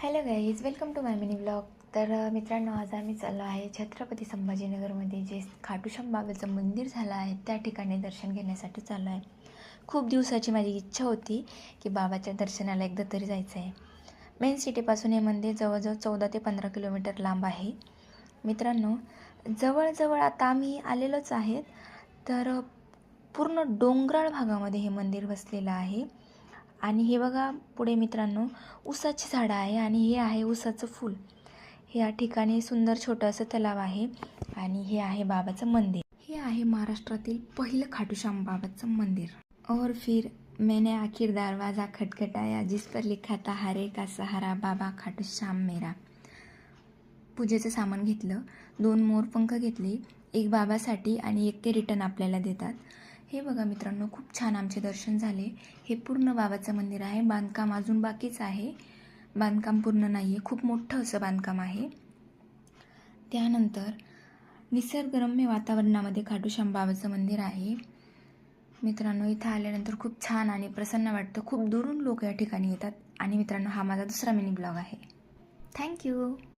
Hello guys, welcome to my mini blog. तर मित्रांनो, आज आम्ही चाललो आहे छत्रपती संभाजीनगरमध्ये जे खाटूश्याम बाबाचं मंदिर झालं आहे त्या ठिकाणी दर्शन घेण्यासाठी चाललो आहे. खूप दिवसाची माझी इच्छा होती की बाबाच्या दर्शनाला एकदा तरी जायचं आहे. मेन सिटीपासून हे मंदिर जवळजवळ 14 ते 15 किलोमीटर लांब आहे. मित्रांनो, जवळजवळ आता आम्ही आलेलोच आहेत. तर पूर्ण डोंगराळ भागामध्ये हे मंदिर वसलेलं आहे. आणि हे बघा पुढे मित्रांनो, ऊसाची झाडं आहे आणि हे आहे ऊसाचं फूल. हे या ठिकाणी सुंदर छोटं असं तलाव आहे आणि हे आहे बाबाचं मंदिर. हे आहे महाराष्ट्रातील पहिलं खाटूश्याम बाबाचं मंदिर. और फिर मैंने आखिर दरवाज़ा खटखटाया, जिस पर लिखा था हरे का सहारा बाबा खाटूश्याम मेरा. पूजेचं सामान घेतलं, 2 मोरपंख घेतले, एक बाबासाठी आणि एक ते रिटर्न आपल्याला देतात. हे बघा मित्रांनो, खूप छान आमचे दर्शन झाले. हे पूर्ण बाबाचं मंदिर आहे. बांधकाम अजून बाकीच आहे, बांधकाम पूर्ण नाही आहे. खूप मोठं असं बांधकाम आहे. त्यानंतर निसर्गरम्य वातावरणामध्ये खाटूश्याम बाबाचं मंदिर आहे. मित्रांनो, इथं आल्यानंतर खूप छान आणि प्रसन्न वाटतं. खूप दुरून लोक या ठिकाणी येतात. आणि मित्रांनो, हा माझा दुसरा मिनी ब्लॉग आहे. थँक्यू.